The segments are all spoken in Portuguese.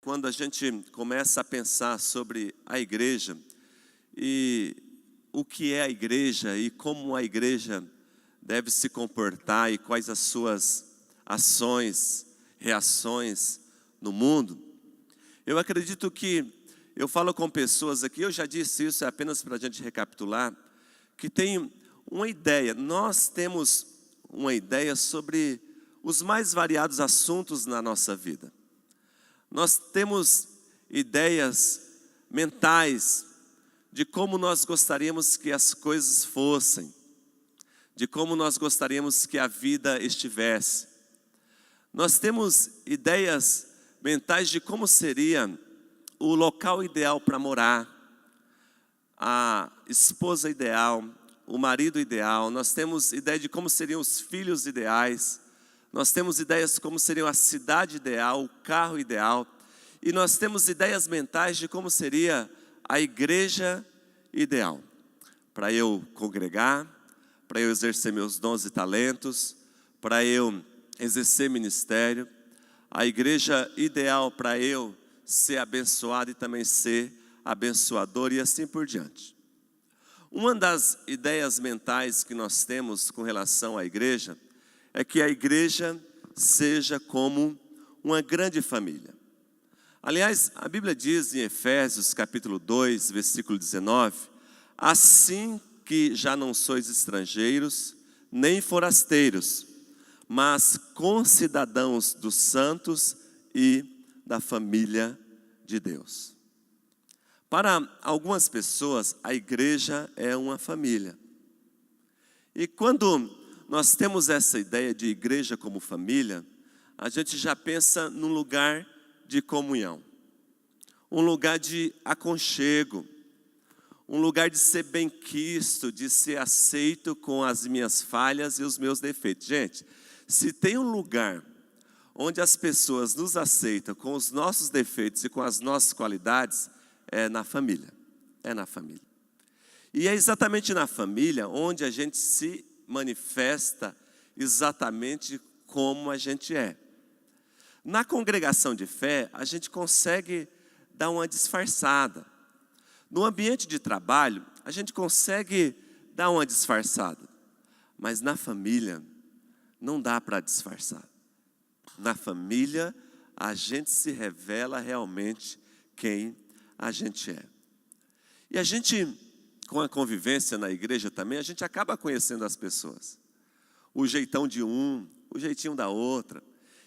quando a gente começa a pensar sobre a igreja e o que é a igreja e como a igreja deve se comportar e quais as suas ações, reações no mundo, eu acredito que eu falo com pessoas aqui, eu já disse isso, é apenas para a gente recapitular, que tem uma ideia, nós temos uma ideia sobre os mais variados assuntos na nossa vida. Nós temos ideias mentais de como nós gostaríamos que as coisas fossem, de como nós gostaríamos que a vida estivesse. Nós temos ideias mentais de como seria o local ideal para morar, a esposa ideal, o marido ideal. Nós temos ideia de como seriam os filhos ideais. Nós temos ideias de como seria a cidade ideal, o carro ideal. E nós temos ideias mentais de como seria a igreja ideal. Para eu congregar, para eu exercer meus dons e talentos, para eu exercer ministério. A igreja ideal para eu ser abençoado e também ser abençoador e assim por diante. Uma das ideias mentais que nós temos com relação à igreja é que a igreja seja como uma grande família. Aliás, a Bíblia diz em Efésios capítulo 2, versículo 19, assim que já não sois estrangeiros, nem forasteiros, mas concidadãos dos santos e da família de Deus. Para algumas pessoas, a igreja é uma família. E quando nós temos essa ideia de igreja como família, a gente já pensa num lugar de comunhão, um lugar de aconchego, um lugar de ser bem-quisto, de ser aceito com as minhas falhas e os meus defeitos. Gente, se tem um lugar onde as pessoas nos aceitam com os nossos defeitos e com as nossas qualidades, é na família. É na família. E é exatamente na família onde a gente se manifesta exatamente como a gente é. Na congregação de fé, a gente consegue dar uma disfarçada. No ambiente de trabalho, a gente consegue dar uma disfarçada. Mas na família, não dá para disfarçar. Na família, a gente se revela realmente quem a gente é. E a gente, com a convivência na igreja também, a gente acaba conhecendo as pessoas. O jeitão de um, o jeitinho da outra.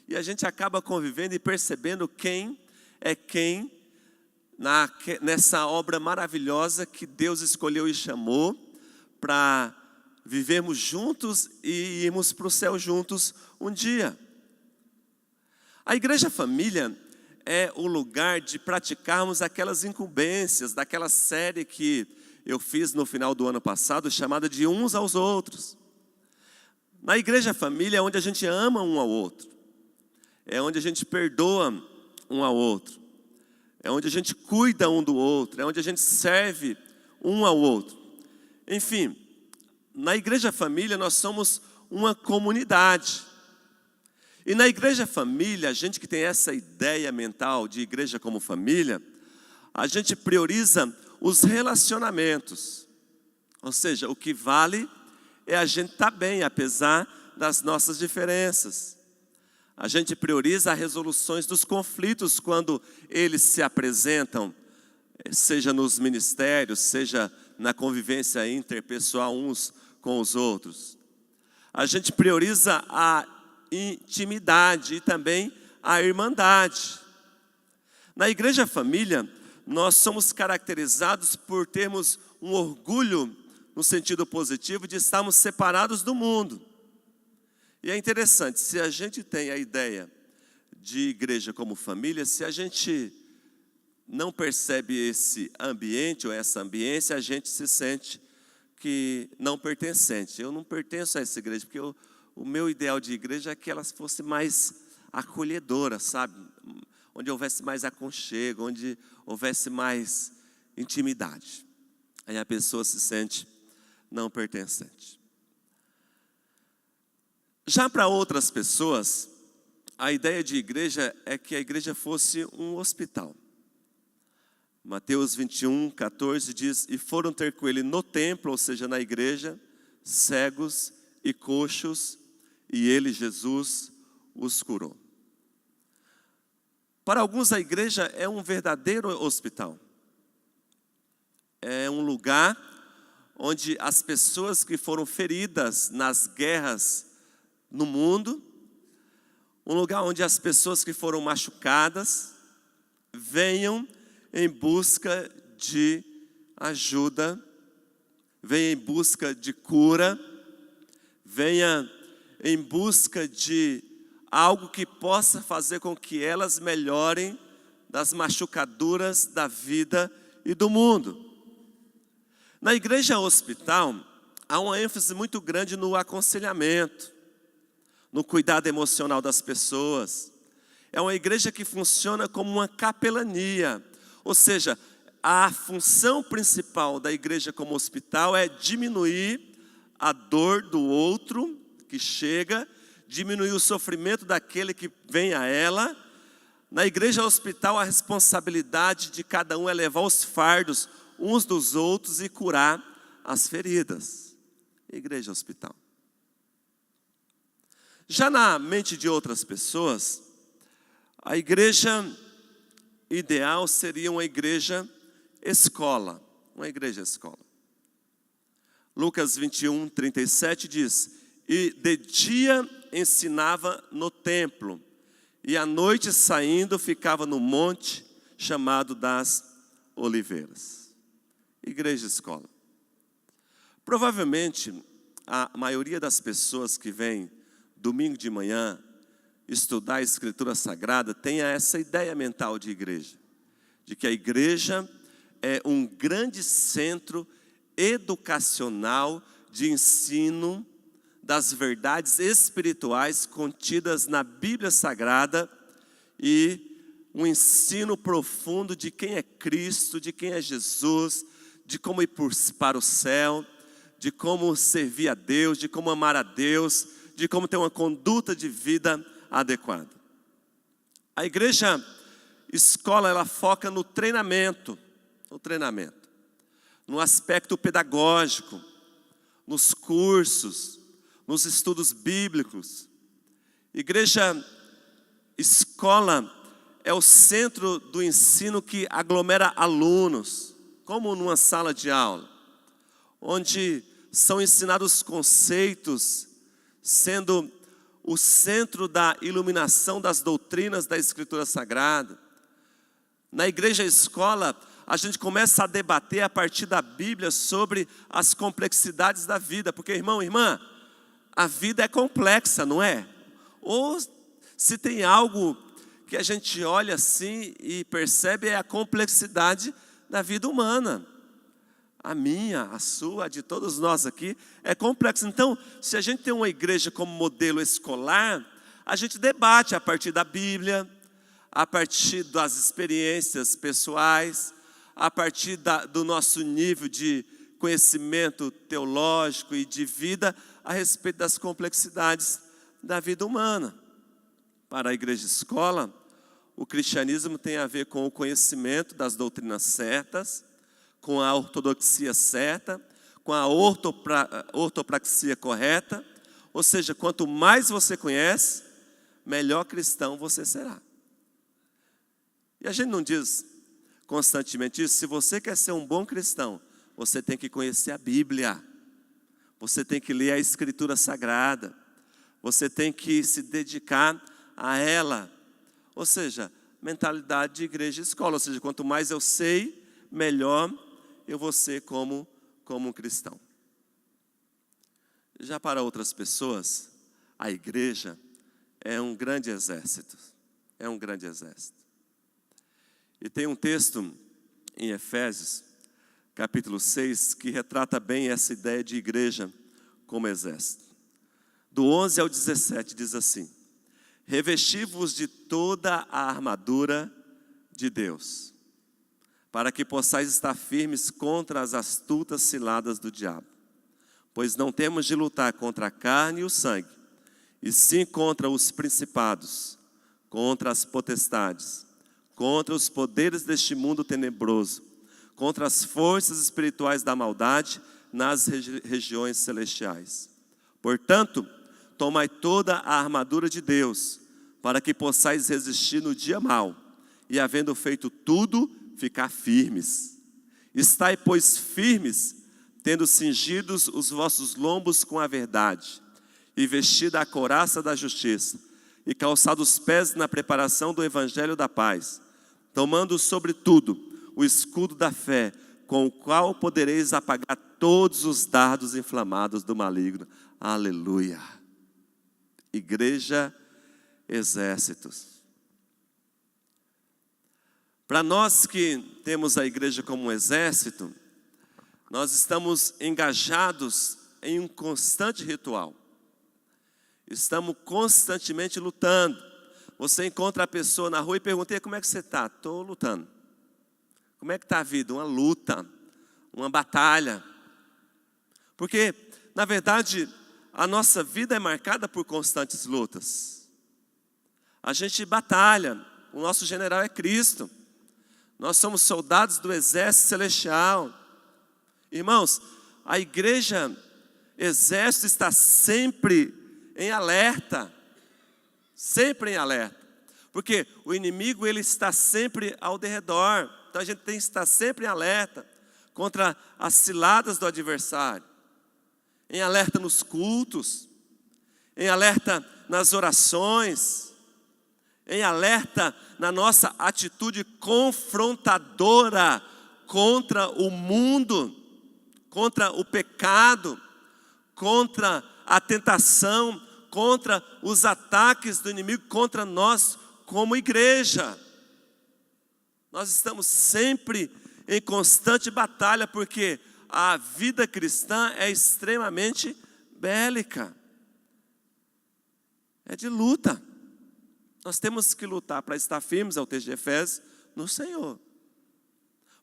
E a gente acaba convivendo e percebendo quem é quem nessa obra maravilhosa que Deus escolheu e chamou para vivermos juntos e irmos para o céu juntos um dia. A igreja família é o lugar de praticarmos aquelas incumbências daquela série que eu fiz no final do ano passado, chamada de Uns aos Outros. Na igreja família é onde a gente ama um ao outro, é onde a gente perdoa um ao outro, é onde a gente cuida um do outro, é onde a gente serve um ao outro. Enfim, na igreja família nós somos uma comunidade. E na igreja família, a gente que tem essa ideia mental de igreja como família, a gente prioriza os relacionamentos. Ou seja, o que vale é a gente estar bem, apesar das nossas diferenças. A gente prioriza as resoluções dos conflitos quando eles se apresentam, seja nos ministérios, seja na convivência interpessoal uns com os outros. A gente prioriza a intimidade e também a irmandade. Na igreja família, nós somos caracterizados por termos um orgulho, no sentido positivo, de estarmos separados do mundo. E é interessante, se a gente tem a ideia de igreja como família, se a gente não percebe esse ambiente ou essa ambiência, a gente se sente que não pertencente. Eu não pertenço a essa igreja, porque o meu ideal de igreja é que ela fosse mais acolhedora, sabe? Onde houvesse mais aconchego, onde houvesse mais intimidade. Aí a pessoa se sente não pertencente. Já para outras pessoas, a ideia de igreja é que a igreja fosse um hospital. Mateus 21, 14 diz: e foram ter com ele no templo, ou seja, na igreja, cegos e coxos, e ele, Jesus, os curou. Para alguns a igreja é um verdadeiro hospital. É um lugar onde as pessoas que foram feridas nas guerras no mundo, um lugar onde as pessoas que foram machucadas venham em busca de ajuda, venham em busca de cura, venham em busca de algo que possa fazer com que elas melhorem das machucaduras da vida e do mundo. Na igreja hospital, há uma ênfase muito grande no aconselhamento, no cuidado emocional das pessoas. É uma igreja que funciona como uma capelania, ou seja, a função principal da igreja como hospital é diminuir a dor do outro que chega, diminuir o sofrimento daquele que vem a ela. Na igreja hospital, a responsabilidade de cada um é levar os fardos uns dos outros e curar as feridas. Igreja hospital. Já na mente de outras pessoas, a igreja ideal seria uma igreja escola. Uma igreja escola. Lucas 21, 37 diz: e de dia ensinava no templo, e à noite saindo ficava no monte chamado das Oliveiras. Igreja escola. Provavelmente a maioria das pessoas que vem domingo de manhã estudar a Escritura Sagrada tenha essa ideia mental de igreja, de que a igreja é um grande centro educacional de ensino das verdades espirituais contidas na Bíblia Sagrada e um ensino profundo de quem é Cristo, de quem é Jesus, de como ir para o céu, de como servir a Deus, de como amar a Deus, de como ter uma conduta de vida adequada. A igreja escola, ela foca no treinamento, no aspecto pedagógico, nos cursos, nos estudos bíblicos. Igreja escola é o centro do ensino que aglomera alunos, como numa sala de aula, onde são ensinados conceitos, sendo o centro da iluminação das doutrinas da Escritura Sagrada. Na igreja escola, a gente começa a debater a partir da Bíblia sobre as complexidades da vida, porque, irmão, irmã, a vida é complexa, não é? Ou se tem algo que a gente olha assim e percebe é a complexidade da vida humana. A minha, a sua, a de todos nós aqui é complexa. Então, se a gente tem uma igreja como modelo escolar, a gente debate a partir da Bíblia, a partir das experiências pessoais, a partir do nosso nível de conhecimento teológico e de vida a respeito das complexidades da vida humana. Para a igreja escola, o cristianismo tem a ver com o conhecimento das doutrinas certas, com a ortodoxia certa, com a ortopraxia correta. Ou seja, quanto mais você conhece, melhor cristão você será. E a gente não diz constantemente isso. Se você quer ser um bom cristão, você tem que conhecer a Bíblia, você tem que ler a Escritura Sagrada, você tem que se dedicar a ela. Ou seja, mentalidade de igreja e escola. Ou seja, quanto mais eu sei, melhor eu vou ser como um cristão. Já para outras pessoas, a igreja é um grande exército. É um grande exército. E tem um texto em Efésios, capítulo 6, que retrata bem essa ideia de igreja como exército. Do 11 ao 17 diz assim: revesti-vos de toda a armadura de Deus, para que possais estar firmes contra as astutas ciladas do diabo. Pois não temos de lutar contra a carne e o sangue, e sim contra os principados, contra as potestades, contra os poderes deste mundo tenebroso, contra as forças espirituais da maldade nas regiões celestiais. Portanto, tomai toda a armadura de Deus, para que possais resistir no dia mau, e havendo feito tudo, ficar firmes. Estai, pois, firmes, tendo cingidos os vossos lombos com a verdade, e vestida a couraça da justiça, e calçados os pés na preparação do evangelho da paz, tomando sobretudo o escudo da fé, com o qual podereis apagar todos os dardos inflamados do maligno. Aleluia. Igreja, exércitos. Para nós que temos a igreja como um exército, nós estamos engajados em um constante ritual. Estamos constantemente lutando. Você encontra a pessoa na rua e pergunta: como é que você está? Estou lutando. Como é que está a vida? Uma luta, uma batalha. Porque, na verdade, a nossa vida é marcada por constantes lutas. A gente batalha. O nosso general é Cristo. Nós somos soldados do exército celestial. Irmãos, a igreja, exército, está sempre em alerta. Sempre em alerta. Porque o inimigo, ele está sempre ao derredor. Então a gente tem que estar sempre em alerta contra as ciladas do adversário. Em alerta nos cultos. Em alerta nas orações. Em alerta na nossa atitude confrontadora contra o mundo, contra o pecado, contra a tentação, contra os ataques do inimigo contra nós como igreja. Nós estamos sempre em constante batalha, porque a vida cristã é extremamente bélica. É de luta. Nós temos que lutar para estar firmes, é o texto de Efésios, no Senhor.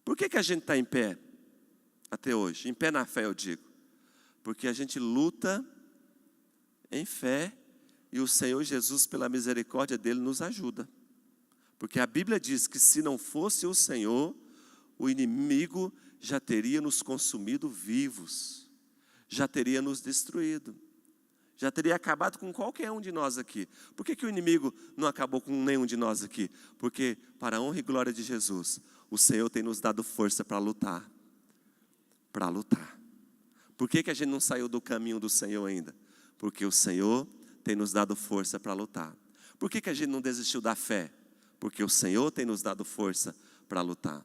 Por que a gente está em pé até hoje? Em pé na fé, eu digo. Porque a gente luta em fé e o Senhor Jesus, pela misericórdia dele, nos ajuda. Porque a Bíblia diz que se não fosse o Senhor, o inimigo já teria nos consumido vivos, já teria nos destruído. Já teria acabado com qualquer um de nós aqui. Por que o inimigo não acabou com nenhum de nós aqui? Porque, para a honra e glória de Jesus, o Senhor tem nos dado força para lutar. Para lutar. Por que a gente não saiu do caminho do Senhor ainda? Porque o Senhor tem nos dado força para lutar. Por que a gente não desistiu da fé? Porque o Senhor tem nos dado força para lutar.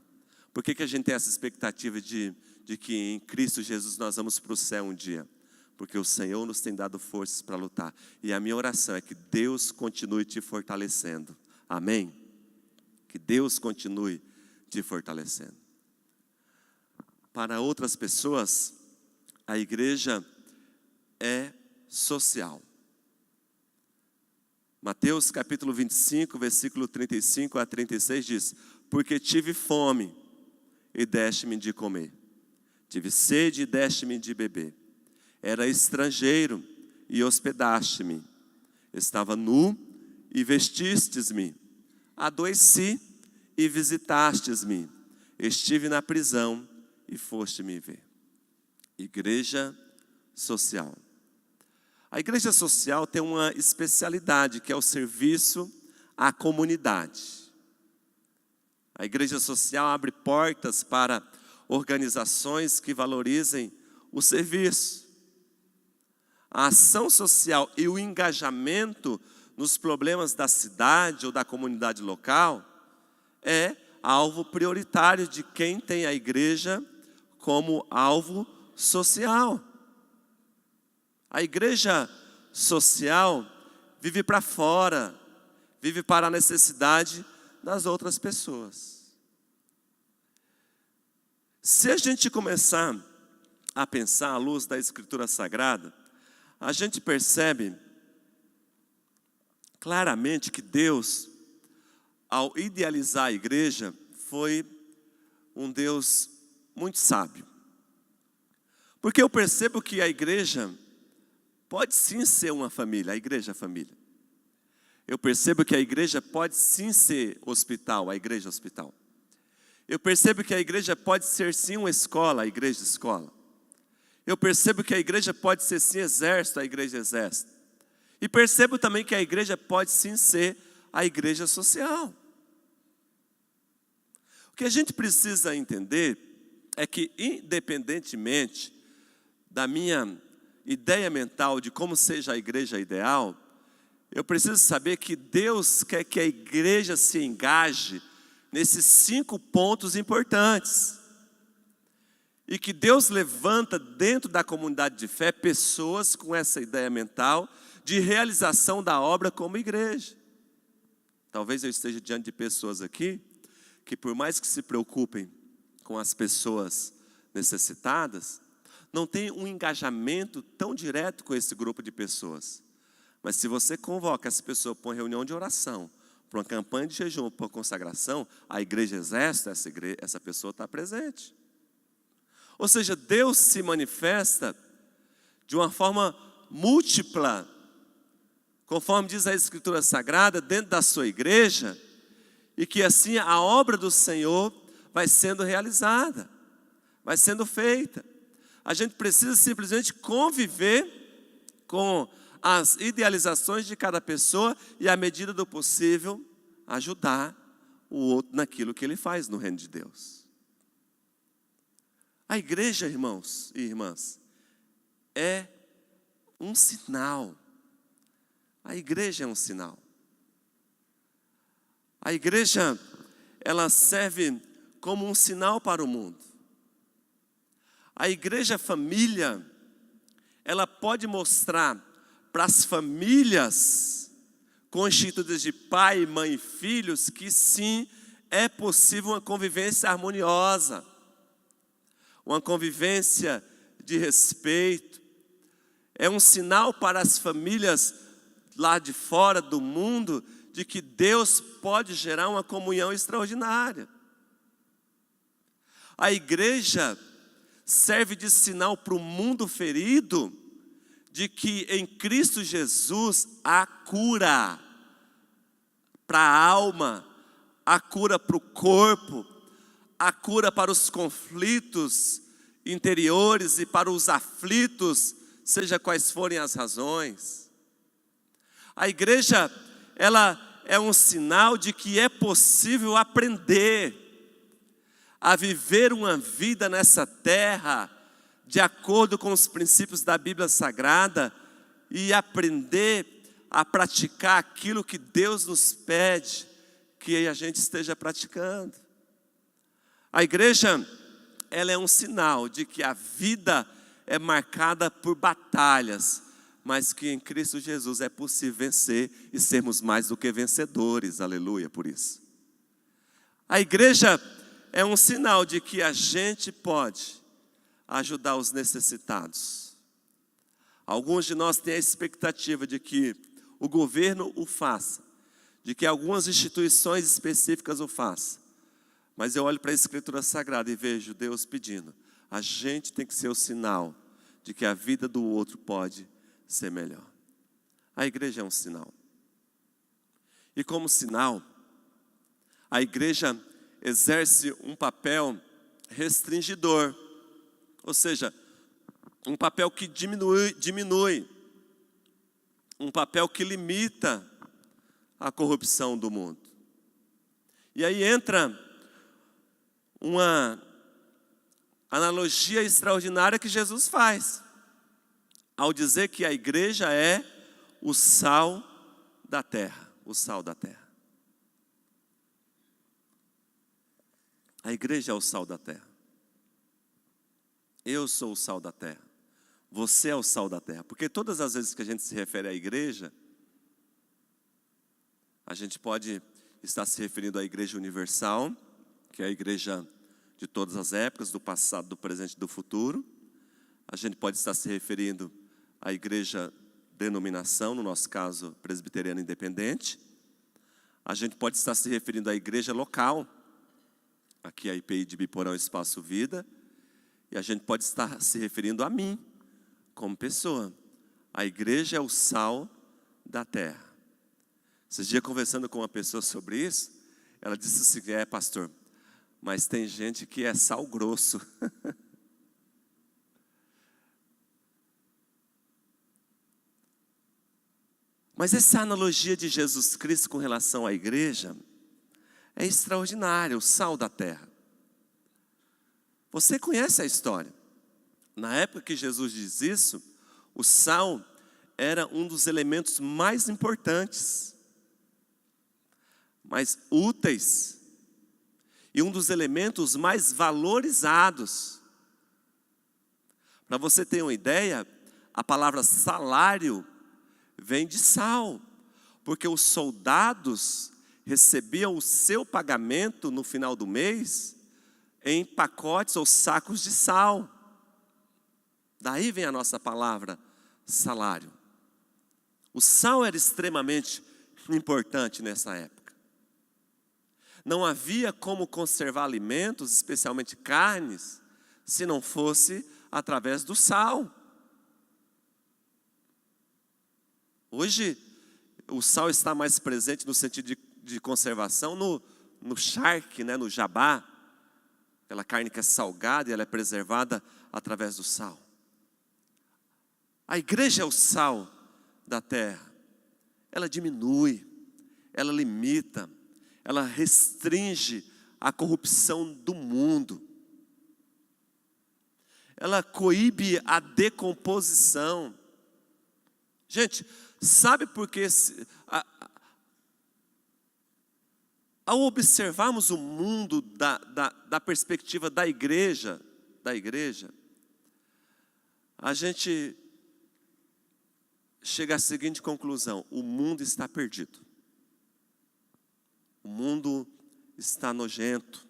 Por que a gente tem essa expectativa de que em Cristo Jesus nós vamos para o céu um dia? Porque o Senhor nos tem dado forças para lutar. E a minha oração é que Deus continue te fortalecendo. Amém? Que Deus continue te fortalecendo. Para outras pessoas, a igreja é social. Mateus capítulo 25, versículo 35 a 36 diz: porque tive fome e deste-me de comer. Tive sede e deste-me de beber. Era estrangeiro e hospedaste-me. Estava nu e vestistes-me. Adoeci e visitastes-me. Estive na prisão e foste-me ver. Igreja social. A igreja social tem uma especialidade, que é o serviço à comunidade. A igreja social abre portas para organizações que valorizem o serviço. A ação social e o engajamento nos problemas da cidade ou da comunidade local é alvo prioritário de quem tem a igreja como alvo social. A igreja social vive para fora, vive para a necessidade das outras pessoas. Se a gente começar a pensar à luz da Escritura Sagrada, a gente percebe claramente que Deus, ao idealizar a igreja, foi um Deus muito sábio. Porque eu percebo que a igreja pode sim ser uma família, a igreja é a família. Eu percebo que a igreja pode sim ser hospital, a igreja hospital. Eu percebo que a igreja pode ser sim uma escola, a igreja escola. Eu percebo que a igreja pode ser sim exército, a igreja exército. E percebo também que a igreja pode sim ser a igreja social. O que a gente precisa entender é que, independentemente da minha ideia mental de como seja a igreja ideal, eu preciso saber que Deus quer que a igreja se engaje nesses 5 pontos importantes. E que Deus levanta dentro da comunidade de fé pessoas com essa ideia mental de realização da obra como igreja. Talvez eu esteja diante de pessoas aqui que, por mais que se preocupem com as pessoas necessitadas, não tem um engajamento tão direto com esse grupo de pessoas. Mas se você convoca essa pessoa para uma reunião de oração, para uma campanha de jejum, para uma consagração, a igreja exército, essa pessoa está presente. Ou seja, Deus se manifesta de uma forma múltipla, conforme diz a Escritura Sagrada, dentro da sua igreja, e que assim a obra do Senhor vai sendo realizada, vai sendo feita. A gente precisa simplesmente conviver com as idealizações de cada pessoa e, à medida do possível, ajudar o outro naquilo que ele faz no reino de Deus. A igreja, irmãos e irmãs, é um sinal. A igreja é um sinal. A igreja, ela serve como um sinal para o mundo. A igreja família, ela pode mostrar para as famílias constituídas de pai, mãe e filhos que sim, é possível uma convivência harmoniosa, uma convivência de respeito. É um sinal para as famílias lá de fora do mundo de que Deus pode gerar uma comunhão extraordinária. A igreja serve de sinal para o mundo ferido de que em Cristo Jesus há cura para a alma, há cura para o corpo, há cura para os conflitos interiores e para os aflitos, seja quais forem as razões. A igreja, ela é um sinal de que é possível aprender a viver uma vida nessa terra de acordo com os princípios da Bíblia Sagrada e aprender a praticar aquilo que Deus nos pede que a gente esteja praticando. A igreja, ela é um sinal de que a vida é marcada por batalhas, mas que em Cristo Jesus é possível vencer e sermos mais do que vencedores, aleluia, por isso. A igreja é um sinal de que a gente pode ajudar os necessitados. Alguns de nós têm a expectativa de que o governo o faça, de que algumas instituições específicas o façam. Mas eu olho para a Escritura Sagrada e vejo Deus pedindo, a gente tem que ser o sinal de que a vida do outro pode ser melhor. A igreja é um sinal. E como sinal, a igreja exerce um papel restringidor, ou seja, um papel que diminui, um papel que limita a corrupção do mundo. E aí entra uma analogia extraordinária que Jesus faz, ao dizer que a igreja é o sal da terra, o sal da terra. A igreja é o sal da terra. Eu sou o sal da terra. Você é o sal da terra. Porque todas as vezes que a gente se refere à igreja, a gente pode estar se referindo à igreja universal, que é a igreja de todas as épocas, do passado, do presente e do futuro. A gente pode estar se referindo à igreja denominação, no nosso caso, presbiteriana independente. A gente pode estar se referindo à igreja local, aqui a IPI de Biporão Espaço Vida. E a gente pode estar se referindo a mim, como pessoa. A igreja é o sal da terra. Esses dias conversando com uma pessoa sobre isso, ela disse assim, pastor, mas tem gente que é sal grosso. Mas essa analogia de Jesus Cristo com relação à igreja é extraordinária, o sal da terra. Você conhece a história. Na época que Jesus diz isso, o sal era um dos elementos mais importantes, mais úteis, e um dos elementos mais valorizados. Para você ter uma ideia, a palavra salário vem de sal, porque os soldados recebiam o seu pagamento no final do mês em pacotes ou sacos de sal. Daí vem a nossa palavra salário. O sal era extremamente importante nessa época. Não havia como conservar alimentos, especialmente carnes, se não fosse através do sal. Hoje, o sal está mais presente no sentido de conservação no charque, no jabá. Aquela carne que é salgada e ela é preservada através do sal. A igreja é o sal da terra. Ela diminui, ela limita, ela restringe a corrupção do mundo. Ela coíbe a decomposição. Gente, sabe por que ao observarmos o mundo da perspectiva da igreja, a gente chega à seguinte conclusão: o mundo está perdido. O mundo está nojento.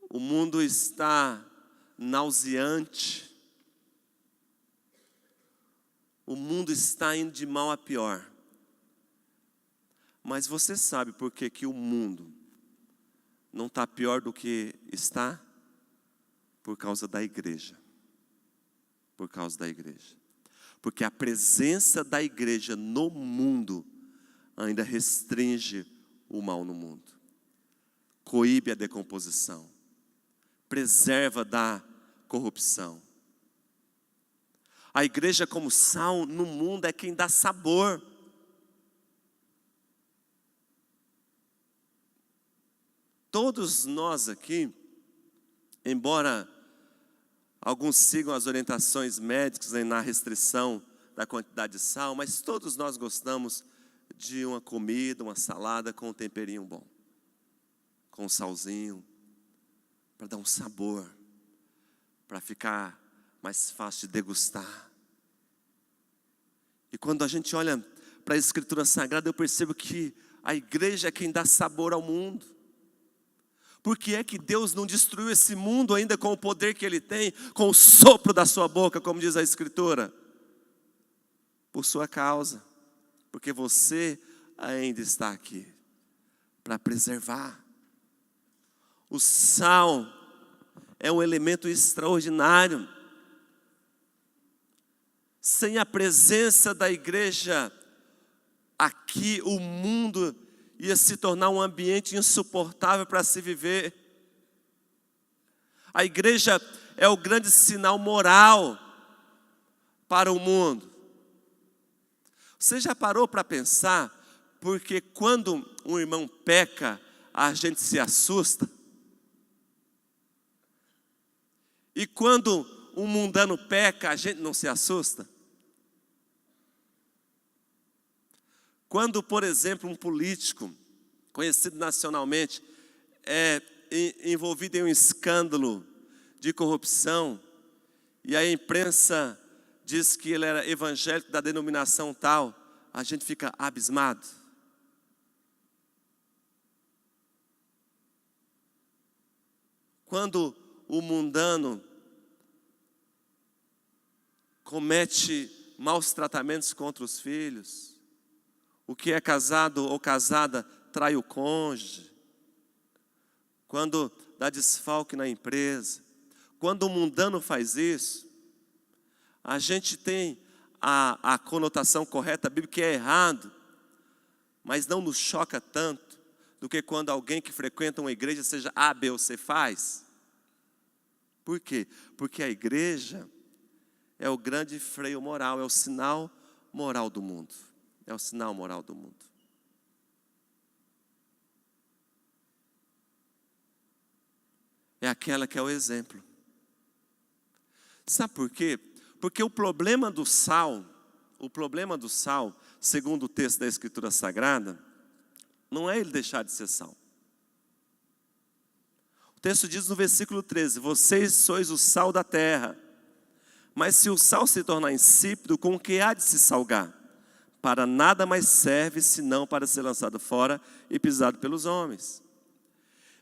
O mundo está nauseante. O mundo está indo de mal a pior. Mas você sabe por que o mundo não está pior do que está? Por causa da igreja. Por causa da igreja. Porque a presença da igreja no mundo ainda restringe o mal no mundo. Coíbe a decomposição. Preserva da corrupção. A igreja como sal no mundo é quem dá sabor. Todos nós aqui, embora alguns sigam as orientações médicas na restrição da quantidade de sal, mas todos nós gostamos de uma comida, uma salada com um temperinho bom. Com um salzinho, para dar um sabor, para ficar mais fácil de degustar. E quando a gente olha para a Escritura Sagrada, eu percebo que a igreja é quem dá sabor ao mundo. Por que é que Deus não destruiu esse mundo ainda com o poder que Ele tem, com o sopro da sua boca, como diz a Escritura? Por sua causa, porque você ainda está aqui para preservar. O sal é um elemento extraordinário. Sem a presença da igreja aqui, o mundo ia se tornar um ambiente insuportável para se viver. A igreja é o grande sinal moral para o mundo. Você já parou para pensar porque quando um irmão peca, a gente se assusta? E quando um mundano peca, a gente não se assusta? Quando, por exemplo, um político, conhecido nacionalmente, é envolvido em um escândalo de corrupção, e a imprensa diz que ele era evangélico da denominação tal, a gente fica abismado. Quando o mundano comete maus tratamentos contra os filhos, o que é casado ou casada trai o cônjuge, quando dá desfalque na empresa, quando o mundano faz isso, a gente tem a conotação correta bíblica que é errado, mas não nos choca tanto do que quando alguém que frequenta uma igreja, seja A, B ou C, faz. Por quê? Porque a igreja é o grande freio moral, é o sinal moral do mundo. É o sinal moral do mundo. É aquela que é o exemplo. Sabe por quê? Porque o problema do sal, segundo o texto da Escritura Sagrada, não é ele deixar de ser sal. O texto diz no versículo 13: vocês sois o sal da terra. Mas se o sal se tornar insípido, com o que há de se salgar? Para nada mais serve, senão para ser lançado fora e pisado pelos homens.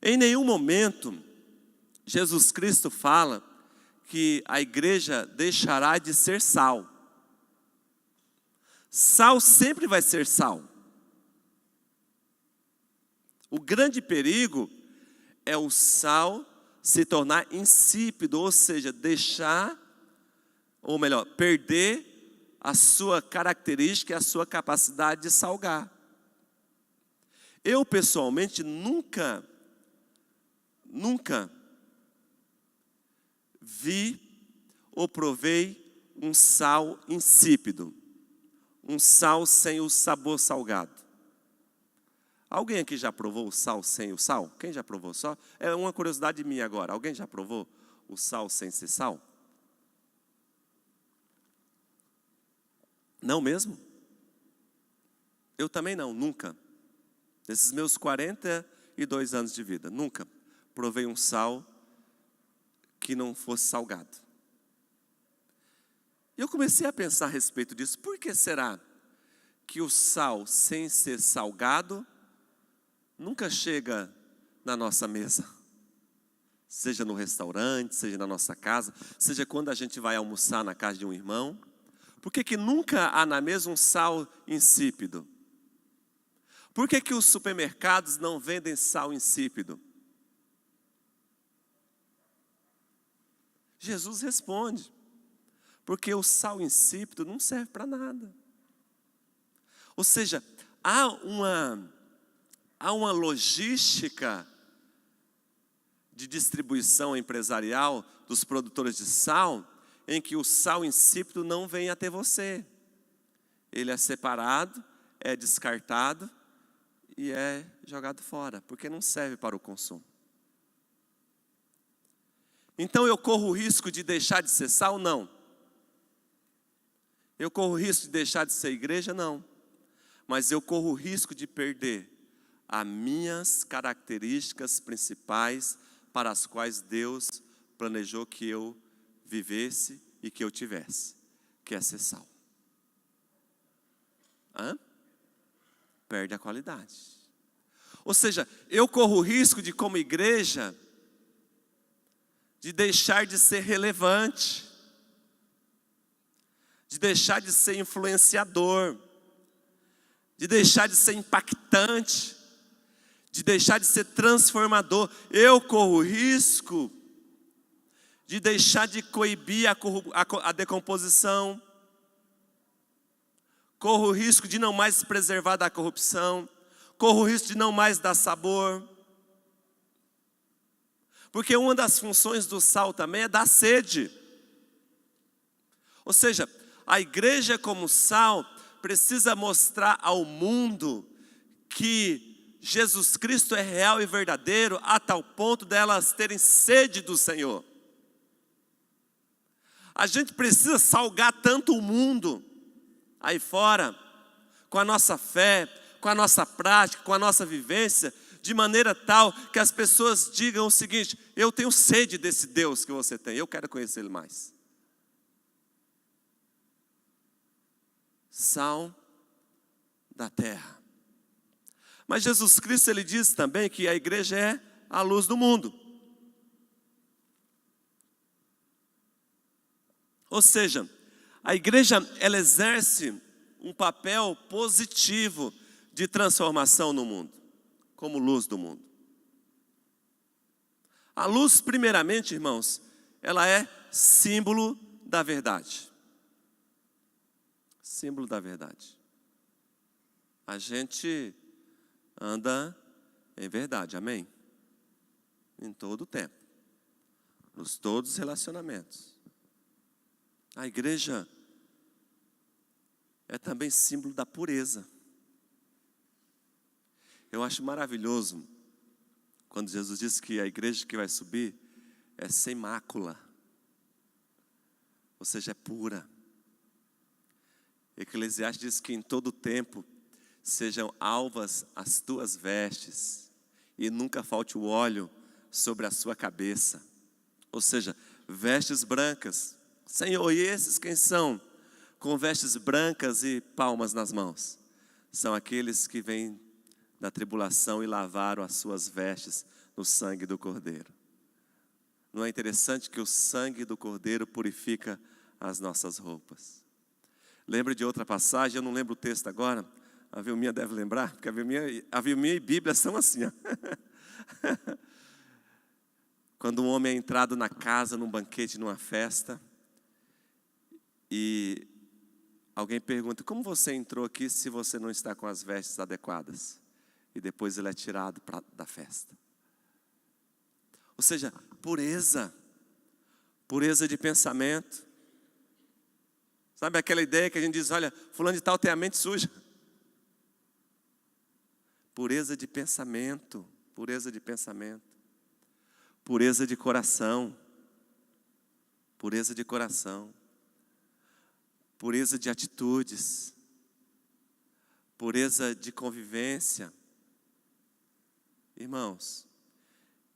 Em nenhum momento, Jesus Cristo fala que a igreja deixará de ser sal. Sal sempre vai ser sal. O grande perigo é o sal se tornar insípido, ou seja, perder a sua característica e a sua capacidade de salgar. Eu, pessoalmente, nunca vi ou provei um sal insípido, um sal sem o sabor salgado. Alguém aqui já provou o sal sem o sal? Quem já provou? Só é uma curiosidade minha agora. Alguém já provou o sal sem ser sal? Não mesmo? Eu também não, nunca. Nesses meus 42 anos de vida, nunca provei um sal que não fosse salgado. E eu comecei a pensar a respeito disso. Por que será que o sal, sem ser salgado, nunca chega na nossa mesa? Seja no restaurante, seja na nossa casa, seja quando a gente vai almoçar na casa de um irmão. Por que nunca há na mesa um sal insípido? Por que os supermercados não vendem sal insípido? Jesus responde: porque o sal insípido não serve para nada. Ou seja, há uma logística de distribuição empresarial dos produtores de sal, em que o sal insípido não vem até você. Ele é separado, é descartado e é jogado fora, porque não serve para o consumo. Então eu corro o risco de deixar de ser sal? Não. Eu corro o risco de deixar de ser igreja? Não. Mas eu corro o risco de perder as minhas características principais para as quais Deus planejou que eu vivesse e que eu tivesse, que é ser sal. Perde a qualidade. Ou seja, eu corro o risco de, como igreja, de deixar de ser relevante, de deixar de ser influenciador, de deixar de ser impactante, de deixar de ser transformador. Eu corro o risco de deixar de coibir a decomposição, corro o risco de não mais se preservar da corrupção, corro o risco de não mais dar sabor. Porque uma das funções do sal também é dar sede. Ou seja, a igreja como sal precisa mostrar ao mundo que Jesus Cristo é real e verdadeiro, a tal ponto delas terem sede do Senhor. A gente precisa salgar tanto o mundo aí fora, com a nossa fé, com a nossa prática, com a nossa vivência, de maneira tal que as pessoas digam o seguinte: eu tenho sede desse Deus que você tem, eu quero conhecer Ele mais. Sal da terra. Mas Jesus Cristo, Ele diz também que a igreja é a luz do mundo. Ou seja, a igreja, ela exerce um papel positivo de transformação no mundo, como luz do mundo. A luz, primeiramente, irmãos, ela é símbolo da verdade. Símbolo da verdade. a gente anda em verdade, amém? Em todo o tempo, nos todos os relacionamentos. A igreja é também símbolo da pureza. Eu acho maravilhoso quando Jesus disse que a igreja que vai subir é sem mácula, ou seja, é pura. Eclesiastes diz que em todo tempo sejam alvas as tuas vestes e nunca falte o óleo sobre a sua cabeça. Ou seja, vestes brancas. Senhor, e esses quem são? Com vestes brancas e palmas nas mãos. São aqueles que vêm da tribulação e lavaram as suas vestes no sangue do Cordeiro. Não é interessante que o sangue do Cordeiro purifica as nossas roupas? Lembra de outra passagem? Eu não lembro o texto agora. A Vilminha deve lembrar, porque a Vilminha e Bíblia são assim, ó. Quando um homem é entrado na casa, num banquete, numa festa, e alguém pergunta: como você entrou aqui se você não está com as vestes adequadas? E depois ele é tirado da festa. Ou seja, pureza de pensamento. Sabe aquela ideia que a gente diz: olha, fulano de tal tem a mente suja. Pureza de pensamento, pureza de pensamento. Pureza de coração, pureza de coração. Pureza de atitudes, pureza de convivência. Irmãos,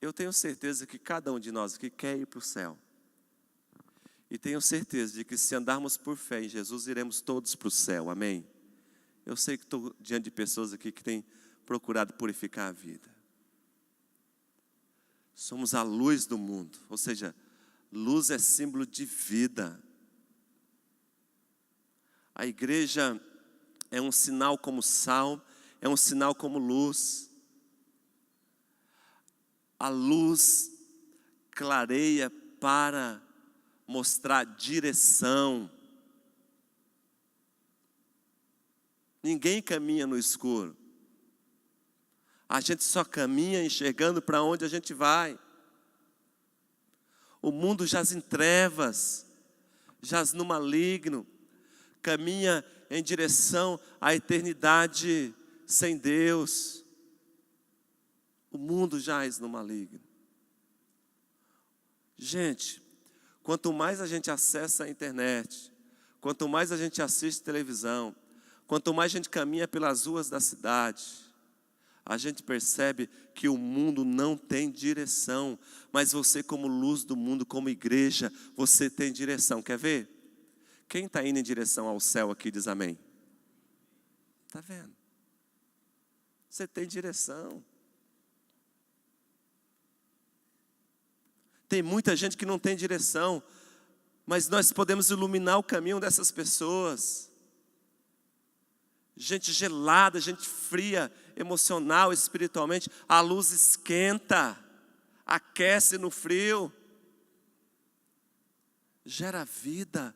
eu tenho certeza que cada um de nós aqui quer ir para o céu. E tenho certeza de que se andarmos por fé em Jesus, iremos todos para o céu, amém? Eu sei que estou diante de pessoas aqui que têm procurado purificar a vida. Somos a luz do mundo, ou seja, luz é símbolo de vida. A igreja é um sinal como sal, é um sinal como luz. A luz clareia para mostrar direção. Ninguém caminha no escuro. A gente só caminha enxergando para onde a gente vai. O mundo jaz em trevas, jaz no maligno, caminha em direção à eternidade sem Deus. O mundo jaz no maligno. Gente, quanto mais a gente acessa a internet, quanto mais a gente assiste televisão, quanto mais a gente caminha pelas ruas da cidade, a gente percebe que o mundo não tem direção. Mas você, como luz do mundo, como igreja, você tem direção. Quer ver? Quem está indo em direção ao céu aqui diz amém. Está vendo? Você tem direção. Tem muita gente que não tem direção, mas nós podemos iluminar o caminho dessas pessoas. Gente gelada, gente fria, emocional, espiritualmente, a luz esquenta, aquece no frio, gera vida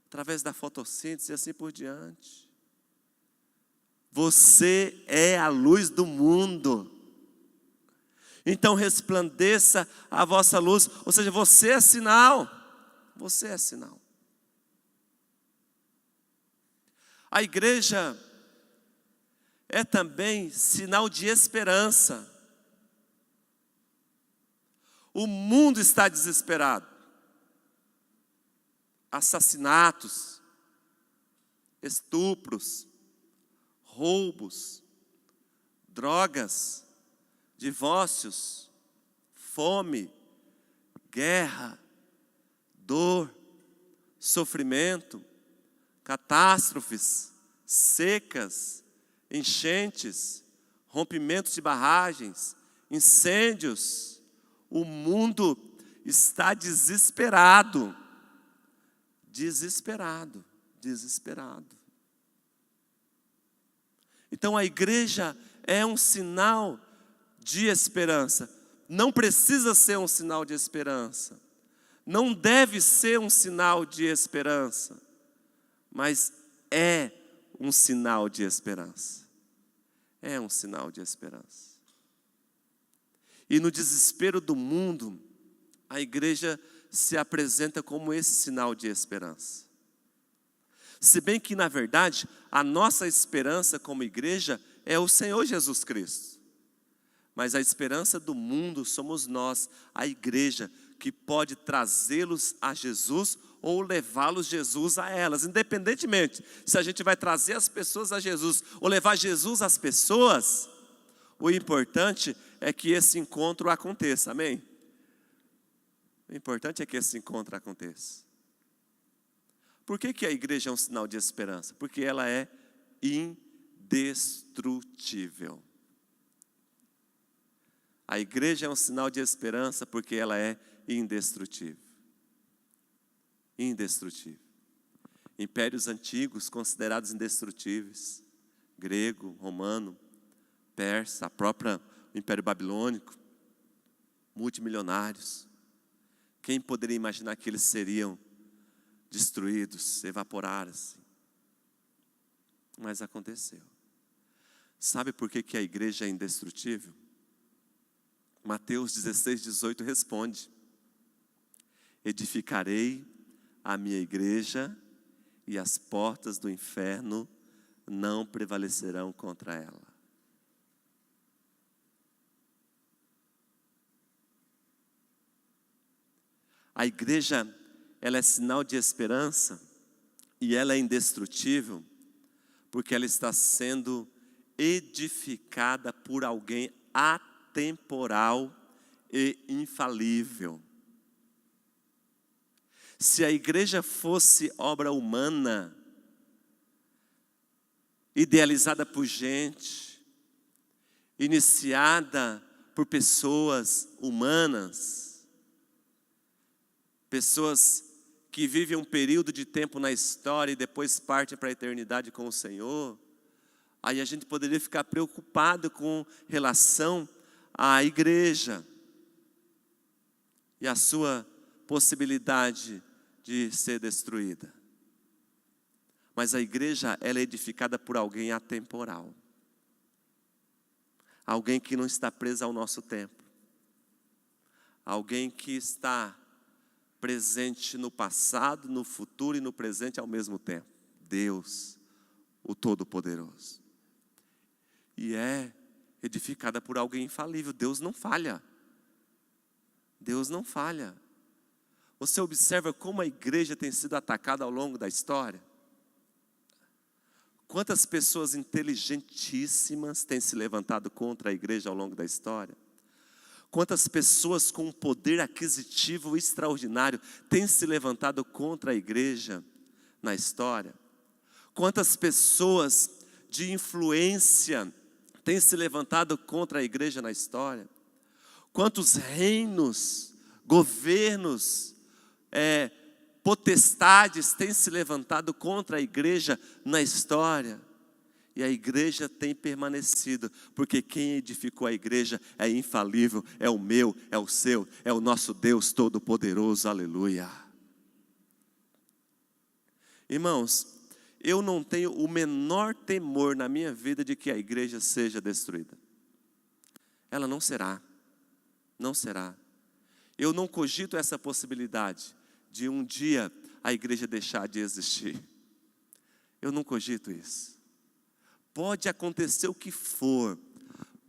através da fotossíntese e assim por diante. Você é a luz do mundo. Então resplandeça a vossa luz, ou seja, você é sinal. Você é sinal. A igreja é também sinal de esperança. O mundo está desesperado. Assassinatos, estupros, roubos, drogas, divórcios, fome, guerra, dor, sofrimento, catástrofes, secas, enchentes, rompimentos de barragens, incêndios. O mundo está desesperado. Desesperado, desesperado. Então a igreja é um sinal de esperança. Não precisa ser um sinal de esperança. Não deve ser um sinal de esperança. Mas é um sinal de esperança. é um sinal de esperança. E no desespero do mundo, a igreja se apresenta como esse sinal de esperança. Se bem que, na verdade, a nossa esperança como igreja é o Senhor Jesus Cristo. Mas a esperança do mundo somos nós, a igreja, que pode trazê-los a Jesus ou levá-los Jesus a elas. Independentemente se a gente vai trazer as pessoas a Jesus ou levar Jesus às pessoas, o importante é que esse encontro aconteça, amém? O importante é que esse encontro aconteça. Por que a igreja é um sinal de esperança? Porque ela é indestrutível. A igreja é um sinal de esperança porque ela é indestrutível. Indestrutível. Impérios antigos considerados indestrutíveis, grego, romano, persa, o Império Babilônico, multimilionários. Quem poderia imaginar que eles seriam destruídos, evaporados? Mas aconteceu. Sabe por que a igreja é indestrutível? Mateus 16:18 responde: edificarei a minha igreja e as portas do inferno não prevalecerão contra ela. A igreja, ela é sinal de esperança e ela é indestrutível porque ela está sendo edificada por alguém atemporal e infalível. Se a igreja fosse obra humana, idealizada por gente, iniciada por pessoas humanas, pessoas que vivem um período de tempo na história e depois partem para a eternidade com o Senhor, aí a gente poderia ficar preocupado com relação à igreja e a sua possibilidade de ser destruída. Mas a igreja, ela é edificada por alguém atemporal. Alguém que não está preso ao nosso tempo. Alguém que está presente no passado, no futuro e no presente ao mesmo tempo. Deus, o Todo-Poderoso. E é edificada por alguém infalível. Deus não falha. Deus não falha. Você observa como a igreja tem sido atacada ao longo da história? Quantas pessoas inteligentíssimas têm se levantado contra a igreja ao longo da história? Quantas pessoas com um poder aquisitivo extraordinário têm se levantado contra a igreja na história? Quantas pessoas de influência têm se levantado contra a igreja na história? Quantos reinos, governos, potestades têm se levantado contra a igreja na história? E a igreja tem permanecido, porque quem edificou a igreja é infalível, é o meu, é o seu, é o nosso Deus Todo-Poderoso, aleluia. Irmãos, eu não tenho o menor temor na minha vida de que a igreja seja destruída. Ela não será, não será. Eu não cogito essa possibilidade de um dia a igreja deixar de existir. Eu não cogito isso. Pode acontecer o que for,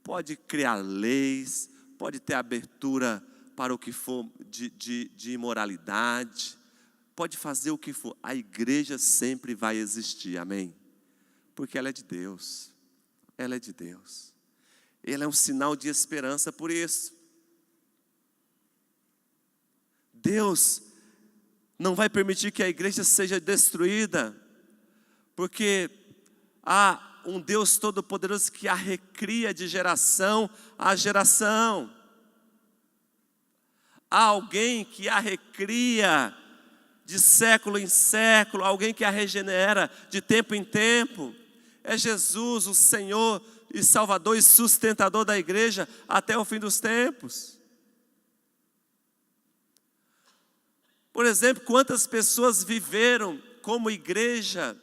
pode criar leis, pode ter abertura para o que for de imoralidade, pode fazer o que for, a igreja sempre vai existir, amém? Porque ela é de Deus, ela é de Deus, ela é um sinal de esperança por isso. Deus não vai permitir que a igreja seja destruída, porque há um Deus Todo-Poderoso que a recria de geração a geração. Há alguém que a recria de século em século, alguém que a regenera de tempo em tempo. É Jesus, o Senhor e Salvador e sustentador da igreja até o fim dos tempos. Por exemplo, quantas pessoas viveram como igreja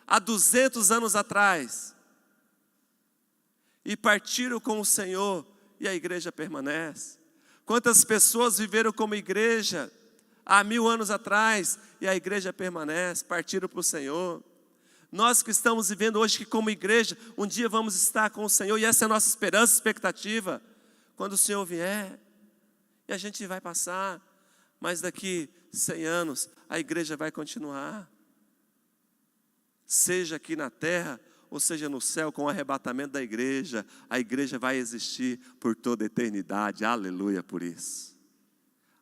há 200 anos atrás, e partiram com o Senhor e a igreja permanece. Quantas pessoas viveram como igreja há 1000 anos atrás e a igreja permanece, partiram para o Senhor. Nós que estamos vivendo hoje que como igreja, um dia vamos estar com o Senhor, e essa é a nossa esperança, expectativa, quando o Senhor vier, e a gente vai passar, mas daqui 100 anos, a igreja vai continuar, seja aqui na terra, ou seja no céu, com o arrebatamento da igreja, a igreja vai existir por toda a eternidade, aleluia por isso.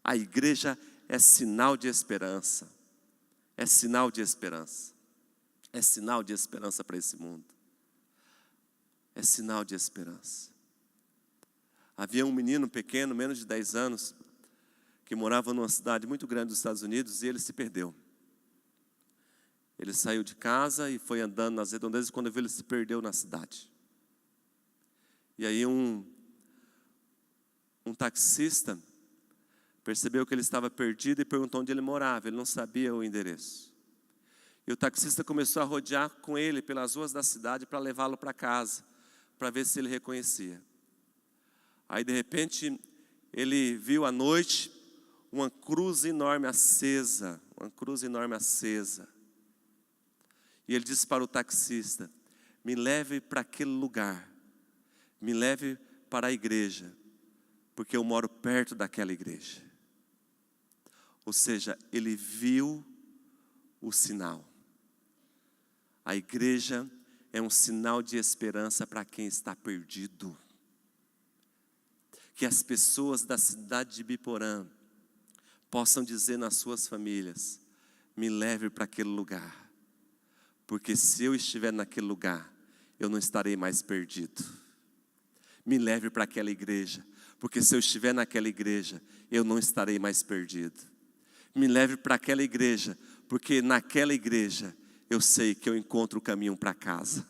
A igreja é sinal de esperança, é sinal de esperança. É sinal de esperança para esse mundo. É sinal de esperança. Havia um menino pequeno, menos de 10 anos, que morava numa cidade muito grande dos Estados Unidos, e ele se perdeu. Ele saiu de casa e foi andando nas redondezas, e quando viu, ele se perdeu na cidade. E aí um taxista percebeu que ele estava perdido e perguntou onde ele morava. Ele não sabia o endereço. E o taxista começou a rodear com ele pelas ruas da cidade para levá-lo para casa, para ver se ele reconhecia. Aí de repente ele viu à noite uma cruz enorme acesa, E ele disse para o taxista: me leve para aquele lugar, me leve para a igreja, porque eu moro perto daquela igreja. Ou seja, ele viu o sinal. A igreja é um sinal de esperança para quem está perdido. Que as pessoas da cidade de Biporã possam dizer nas suas famílias: me leve para aquele lugar, porque se eu estiver naquele lugar, eu não estarei mais perdido. Me leve para aquela igreja, porque se eu estiver naquela igreja, eu não estarei mais perdido. Me leve para aquela igreja, porque naquela igreja eu sei que eu encontro o caminho para casa.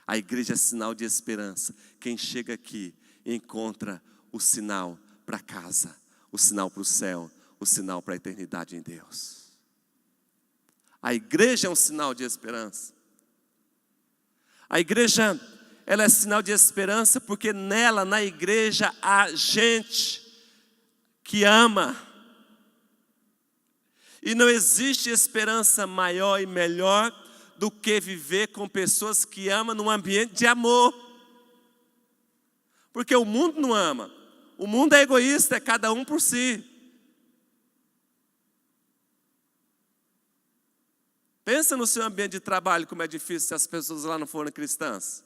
A igreja é sinal de esperança. Quem chega aqui encontra o sinal para casa, o sinal para o céu, o sinal para a eternidade em Deus. A igreja é um sinal de esperança. A igreja, ela é sinal de esperança porque nela, na igreja, há gente que ama. E não existe esperança maior e melhor do que viver com pessoas que amam num ambiente de amor. Porque o mundo não ama. O mundo é egoísta, é cada um por si. Pensa no seu ambiente de trabalho, como é difícil se as pessoas lá não forem cristãs.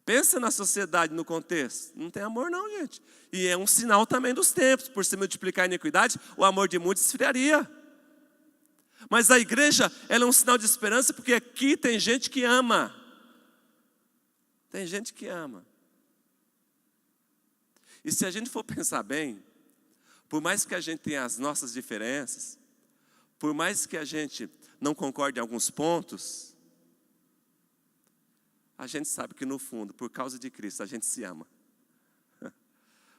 Pensa na sociedade, no contexto. Não tem amor não, gente. E é um sinal também dos tempos. Por se multiplicar a iniquidade, o amor de muitos esfriaria. Mas a igreja, ela é um sinal de esperança, porque aqui tem gente que ama. Tem gente que ama. E se a gente for pensar bem, por mais que a gente tenha as nossas diferenças, por mais que a gente não concorde em alguns pontos, a gente sabe que no fundo, por causa de Cristo, a gente se ama.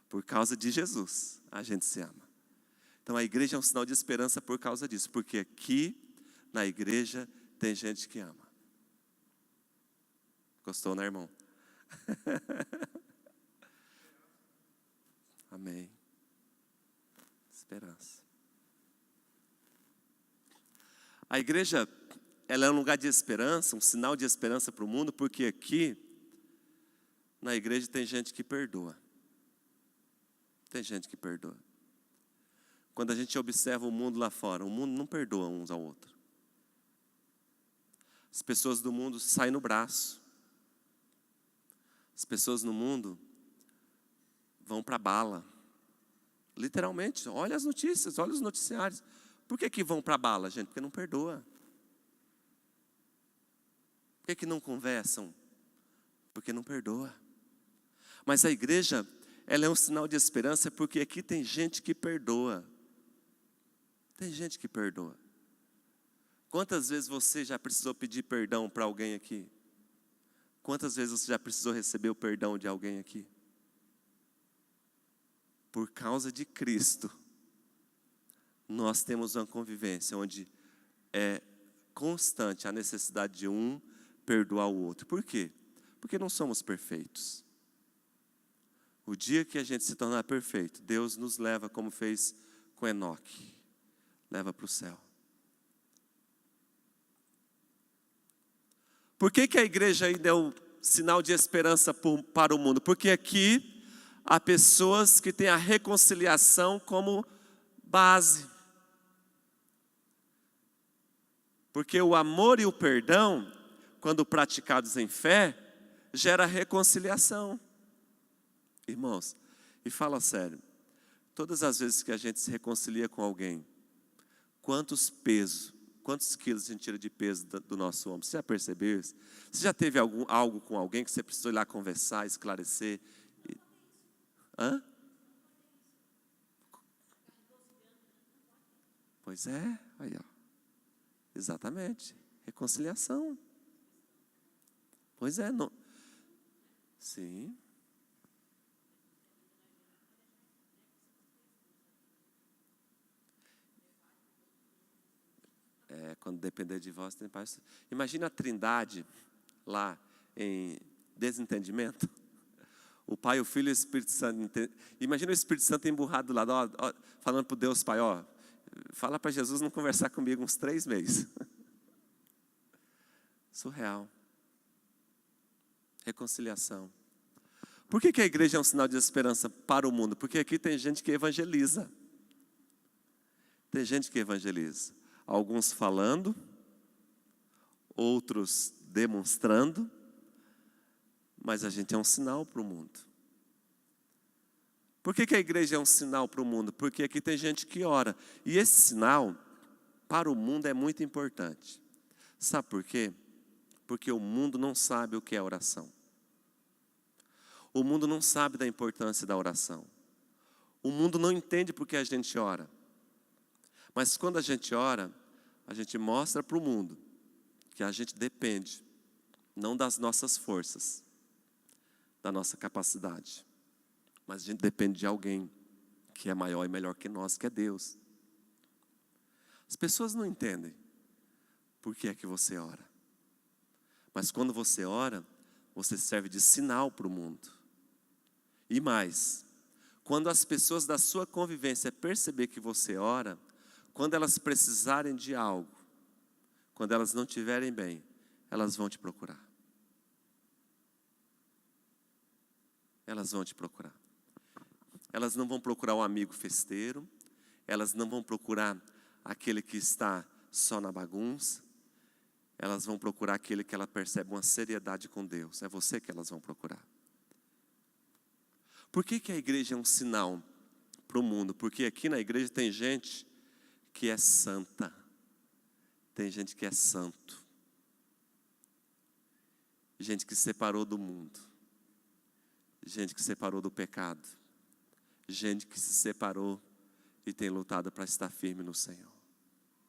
Por causa de Jesus, a gente se ama. Então a igreja é um sinal de esperança por causa disso, porque aqui na igreja tem gente que ama. Gostou, né, irmão? Amém. Esperança. A igreja, ela é um lugar de esperança, um sinal de esperança para o mundo, porque aqui, na igreja, tem gente que perdoa. Tem gente que perdoa. Quando a gente observa o mundo lá fora, o mundo não perdoa uns ao outro. As pessoas do mundo saem no braço. As pessoas no mundo vão para a bala. Literalmente, olha as notícias, olha os noticiários. Por que vão para a bala, gente? Porque não perdoa. Por que não conversam? Porque não perdoa. Mas a igreja, ela é um sinal de esperança porque aqui tem gente que perdoa. Tem gente que perdoa. Quantas vezes você já precisou pedir perdão para alguém aqui? Quantas vezes você já precisou receber o perdão de alguém aqui? Por causa de Cristo, nós temos uma convivência onde é constante a necessidade de um perdoar o outro. Por quê? Porque não somos perfeitos. O dia que a gente se tornar perfeito, Deus nos leva, como fez com Enoque, leva para o céu. Por que a igreja ainda é um sinal de esperança para o mundo? Porque aqui há pessoas que têm a reconciliação como base. Porque o amor e o perdão, quando praticados em fé, gera reconciliação. Irmãos, e fala sério, todas as vezes que a gente se reconcilia com alguém, quantos quilos a gente tira de peso do nosso ombro? Você já percebeu isso? Você já teve algo com alguém que você precisou ir lá conversar, esclarecer? Hã? Pois é, aí ó. Exatamente, reconciliação. Pois é, não. Sim. Quando depender de vós, tem paz. Imagina a Trindade lá em desentendimento. O Pai, o Filho e o Espírito Santo. Imagina o Espírito Santo emburrado do lado, falando para o Deus Pai, fala para Jesus não conversar comigo uns 3 meses. Surreal. Reconciliação. Por que a igreja é um sinal de esperança para o mundo? Porque aqui tem gente que evangeliza. Tem gente que evangeliza. Alguns falando, outros demonstrando, mas a gente é um sinal para o mundo. Por que a igreja é um sinal para o mundo? Porque aqui tem gente que ora. E esse sinal, para o mundo, é muito importante. Sabe por quê? Porque o mundo não sabe o que é oração. O mundo não sabe da importância da oração. O mundo não entende por que a gente ora. Mas quando a gente ora, a gente mostra para o mundo que a gente depende, não das nossas forças, da nossa capacidade, mas a gente depende de alguém que é maior e melhor que nós, que é Deus. As pessoas não entendem por que é que você ora. Mas quando você ora, você serve de sinal para o mundo. E mais, quando as pessoas da sua convivência perceber que você ora, quando elas precisarem de algo, quando elas não estiverem bem, elas vão te procurar. Elas vão te procurar. Elas não vão procurar um amigo festeiro, elas não vão procurar aquele que está só na bagunça, elas vão procurar aquele que ela percebe uma seriedade com Deus. É você que elas vão procurar. Por que a igreja é um sinal para o mundo? Porque aqui na igreja tem gente que é santa, tem gente que é santo, gente que se separou do mundo, gente que se separou do pecado, gente que se separou e tem lutado para estar firme no Senhor.